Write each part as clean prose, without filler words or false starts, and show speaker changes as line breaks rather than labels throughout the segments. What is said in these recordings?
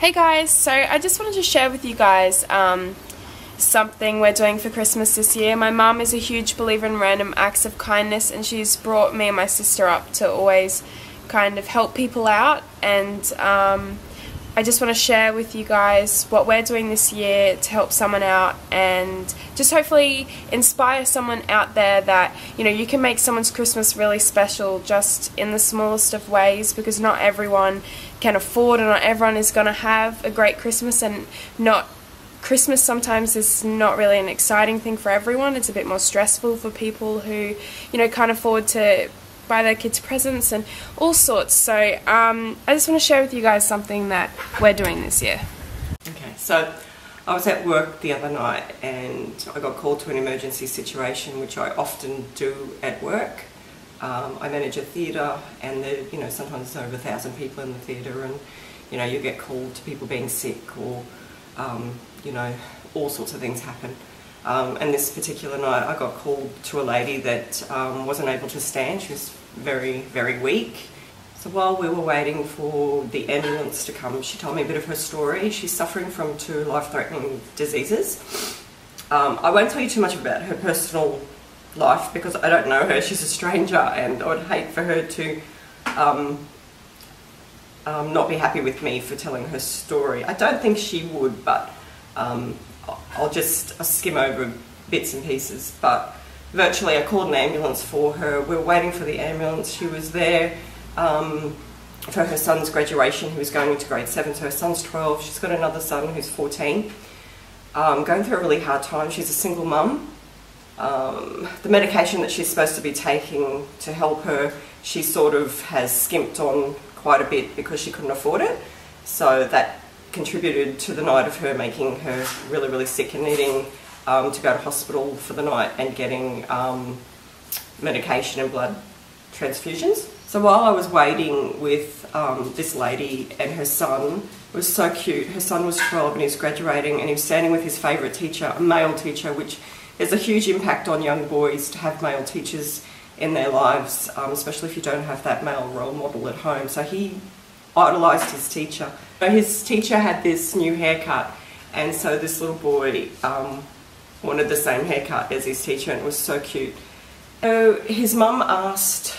Hey guys, so I just wanted to share with you guys something we're doing for Christmas this year. My mum is a huge believer in random acts of kindness, and she's brought me and my sister up to always kind of help people out, and I just want to share with you guys what we're doing this year to help someone out and just hopefully inspire someone out there that, you know, you can make someone's Christmas really special just in the smallest of ways, because not everyone can afford and not everyone is going to have a great Christmas, and Christmas sometimes is not really an exciting thing for everyone. It's a bit more stressful for people who, you know, can't afford to buy their kids presents and all sorts. So I just want to share with you guys something that we're doing this year.
Okay, so I was at work the other night and I got called to an emergency situation, which I often do at work. I manage a theatre, and there, you know, sometimes there's over 1,000 people in the theatre, and you know, you get called to people being sick, or you know, all sorts of things happen. And this particular night I got called to a lady that wasn't able to stand. She was very, very weak. So while we were waiting for the ambulance to come, she told me a bit of her story. She's suffering from 2 life-threatening diseases. I won't tell you too much about her personal life because I don't know her. She's a stranger, and I would hate for her to not be happy with me for telling her story. I don't think she would, but I'll skim over bits and pieces. But virtually I called an ambulance for her. We were waiting for the ambulance. She was there for her son's graduation. He was going into grade 7, so her son's 12. She's got another son who's 14. Going through a really hard time. She's a single mum. The medication that she's supposed to be taking to help her, she sort of has skimped on quite a bit because she couldn't afford it. So that contributed to the night of her making her really, really sick and needing to go to hospital for the night and getting medication and blood transfusions. So while I was waiting with this lady and her son, it was so cute. Her son was 12 and he was graduating, and he was standing with his favourite teacher, a male teacher, which is a huge impact on young boys to have male teachers in their lives, especially if you don't have that male role model at home. So he idolised his teacher. His teacher had this new haircut, and so this little boy wanted the same haircut as his teacher, and it was so cute. So his mum asked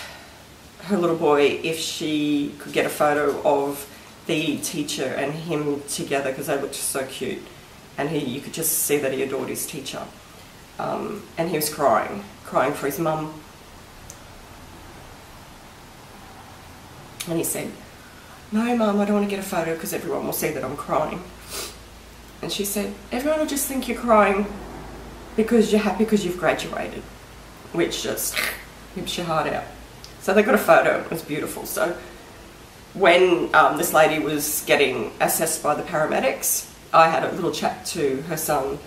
her little boy if she could get a photo of the teacher and him together because they looked so cute, and you could just see that he adored his teacher. And he was crying for his mum. And he said, "No, Mum, I don't want to get a photo because everyone will see that I'm crying." And she said, "Everyone will just think you're crying because you're happy because you've graduated," which just rips your heart out. So they got a photo. It was beautiful. So when this lady was getting assessed by the paramedics, I had a little chat to her son,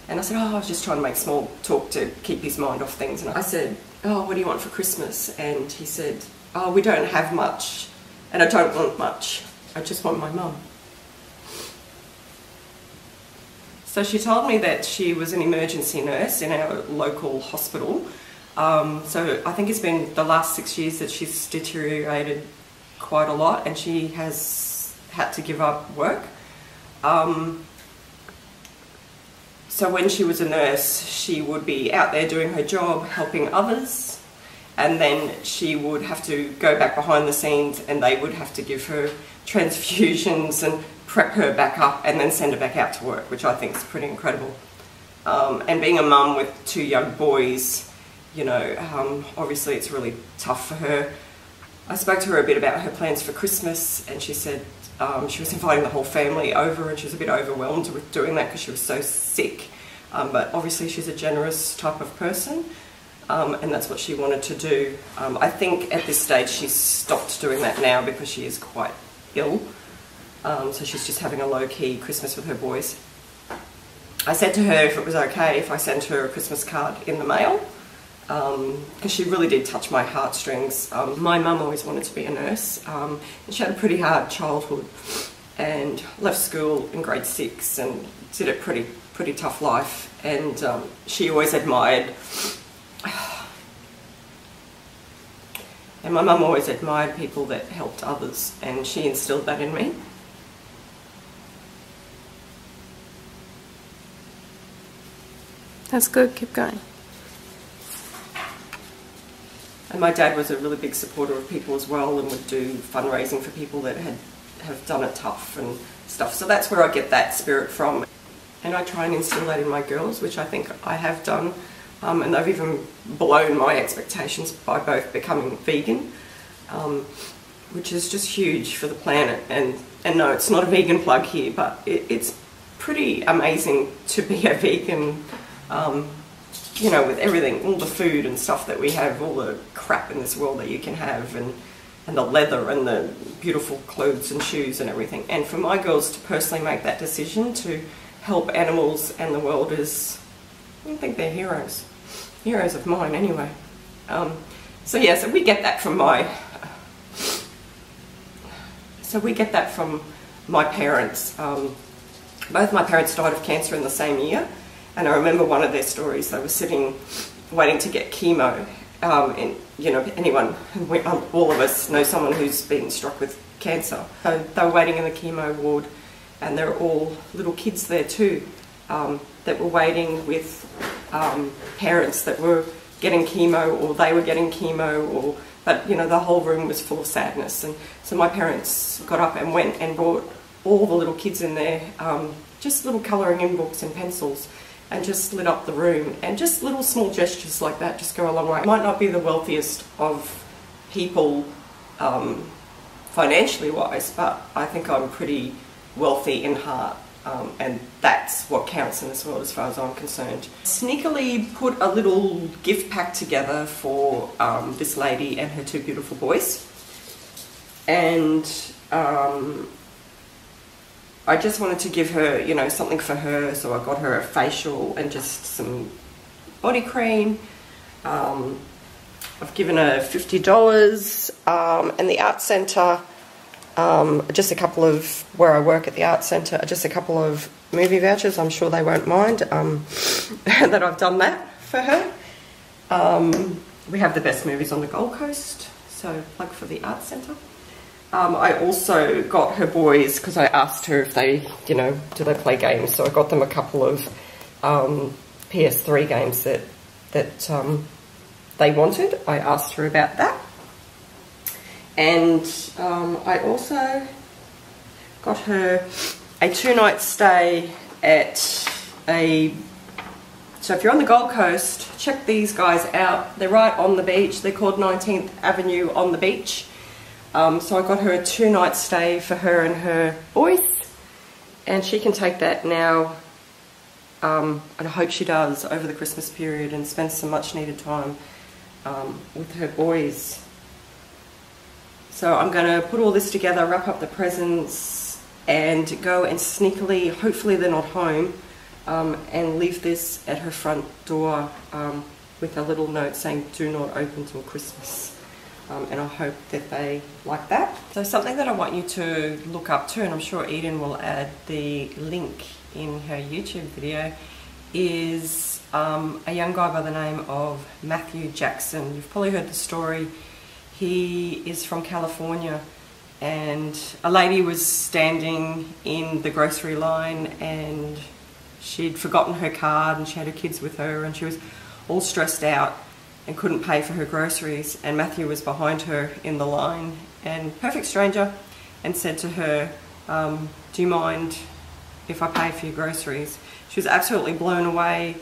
and I said, "Oh, I was just trying to make small talk to keep his mind off things." And I said, "Oh, what do you want for Christmas?" And he said, "Oh, we don't have much, and I don't want much. I just want my mum." So she told me that she was an emergency nurse in our local hospital. So I think it's been the last 6 years that she's deteriorated quite a lot, and she has had to give up work. So when she was a nurse, she would be out there doing her job, helping others, and then she would have to go back behind the scenes, and they would have to give her transfusions and prep her back up and then send her back out to work, which I think is pretty incredible. And being a mum with 2 young boys, you know, obviously it's really tough for her. I spoke to her a bit about her plans for Christmas, and she said she was inviting the whole family over, and she was a bit overwhelmed with doing that because she was so sick. But obviously she's a generous type of person, and that's what she wanted to do. I think at this stage she's stopped doing that now because she is quite ill. So she's just having a low-key Christmas with her boys. I said to her if it was okay if I sent her a Christmas card in the mail, because she really did touch my heartstrings. My mum always wanted to be a nurse, and she had a pretty hard childhood and left school in grade 6 and did a pretty tough life, and she always admired, and my mum always admired people that helped others, and she instilled that in me.
That's good, keep going.
And my dad was a really big supporter of people as well, and would do fundraising for people that have done it tough and stuff. So that's where I get that spirit from. And I try and instill that in my girls, which I think I have done. And they've even blown my expectations by both becoming vegan, which is just huge for the planet. And no, it's not a vegan plug here, but it's pretty amazing to be a vegan, you know, with everything, all the food and stuff that we have, all the crap in this world that you can have, and the leather and the beautiful clothes and shoes and everything. And for my girls to personally make that decision to help animals and the world is, I think they're heroes. Heroes of mine anyway. So yeah, so we get that from my parents. Both my parents died of cancer in the same year, and I remember one of their stories. They were sitting waiting to get chemo, and you know, all of us know someone who's been struck with cancer. So they were waiting in the chemo ward, and there were all little kids there too, that were waiting with parents that were getting chemo, or they were getting chemo, but you know, the whole room was full of sadness. And so my parents got up and went and brought all the little kids in there, just little colouring in books and pencils, and just lit up the room. And just little small gestures like that just go a long way. I might not be the wealthiest of people financially wise, but I think I'm pretty wealthy in heart. And that's what counts in this world as far as I'm concerned. Sneakily put a little gift pack together for this lady and her two beautiful boys. And I just wanted to give her, you know, something for her, so I got her a facial and just some body cream. I've given her $50, and the art centre, just a couple of, where I work at the art centre, just a couple of movie vouchers. I'm sure they won't mind that I've done that for her. We have the best movies on the Gold Coast, so plug for the art centre. I also got her boys, because I asked her if they, you know, do they play games, so I got them a couple of PS3 games that they wanted. I asked her about that. And I also got her a 2-night stay at a... So if you're on the Gold Coast, check these guys out. They're right on the beach. They're called 19th Avenue on the Beach. So I got her a 2-night stay for her and her boys. And she can take that now, and I hope she does, over the Christmas period, and spend some much needed time with her boys. So I'm going to put all this together, wrap up the presents, and go and sneakily, hopefully they're not home, and leave this at her front door with a little note saying, "Do not open till Christmas." And I hope that they like that. So something that I want you to look up too, and I'm sure Eden will add the link in her YouTube video, is a young guy by the name of Matthew Jackson. You've probably heard the story. He is from California, and a lady was standing in the grocery line, and she'd forgotten her card, and she had her kids with her, and she was all stressed out and couldn't pay for her groceries. And Matthew was behind her in the line, and perfect stranger, and said to her, "Do you mind if I pay for your groceries?" She was absolutely blown away,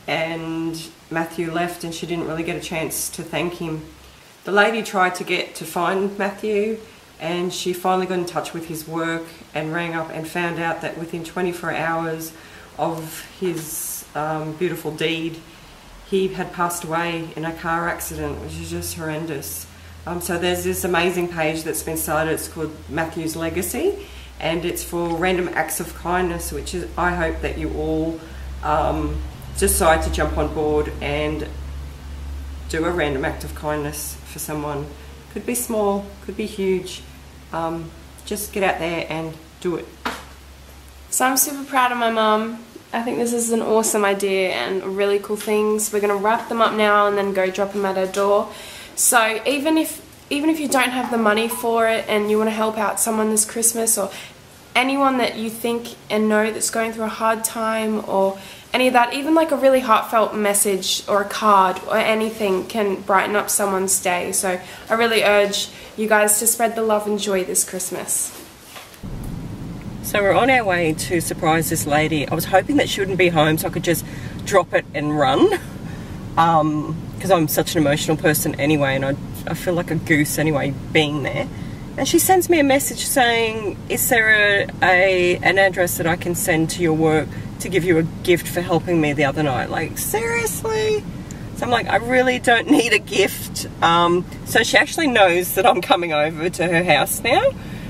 and Matthew left, and she didn't really get a chance to thank him. The lady tried to find Matthew, and she finally got in touch with his work and rang up and found out that within 24 hours of his beautiful deed, he had passed away in a car accident, which is just horrendous. So there's this amazing page that's been started. It's called Matthew's Legacy, and it's for random acts of kindness, which is, I hope that you all decide to jump on board and do a random act of kindness for someone. Could be small, could be huge. Just get out there and do it.
So I'm super proud of my mum. I think this is an awesome idea and really cool things. We're going to wrap them up now and then go drop them at her door. So even if you don't have the money for it and you want to help out someone this Christmas, or anyone that you think and know that's going through a hard time or any of that, even like a really heartfelt message or a card or anything can brighten up someone's day. So I really urge you guys to spread the love and joy this Christmas.
So we're on our way to surprise this lady. I was hoping that she wouldn't be home so I could just drop it and run, because I'm such an emotional person anyway, and I feel like a goose anyway being there. And she sends me a message saying, is there an address that I can send to your work to give you a gift for helping me the other night? Like, seriously? So I'm like, I really don't need a gift. So she actually knows that I'm coming over to her house now.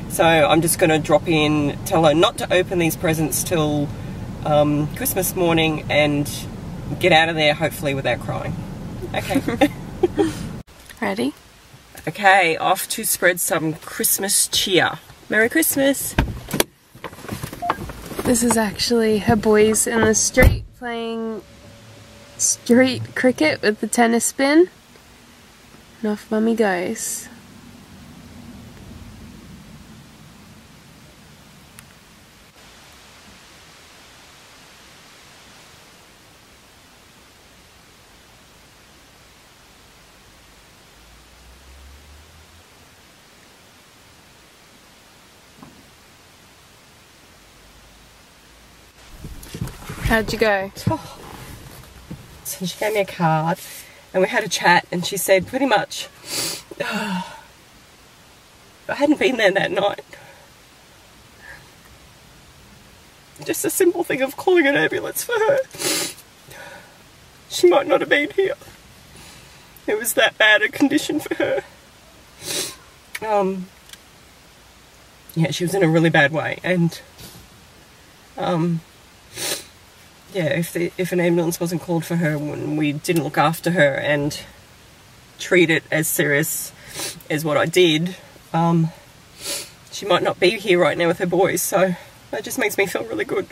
So I'm just going to drop in, tell her not to open these presents till Christmas morning and get out of there hopefully without crying. Okay.
Ready?
Okay, off to spread some Christmas cheer. Merry Christmas!
This is actually her boys in the street playing street cricket with the tennis bin. And off Mummy goes. How'd you go?
Oh. So she gave me a card and we had a chat, and she said pretty much, I hadn't been there that night. Just a simple thing of calling an ambulance for her. She might not have been here. It was that bad a condition for her. Yeah, she was in a really bad way, and yeah, if an ambulance wasn't called for her when we didn't look after her and treat it as serious as what I did, she might not be here right now with her boys, so that just makes me feel really good.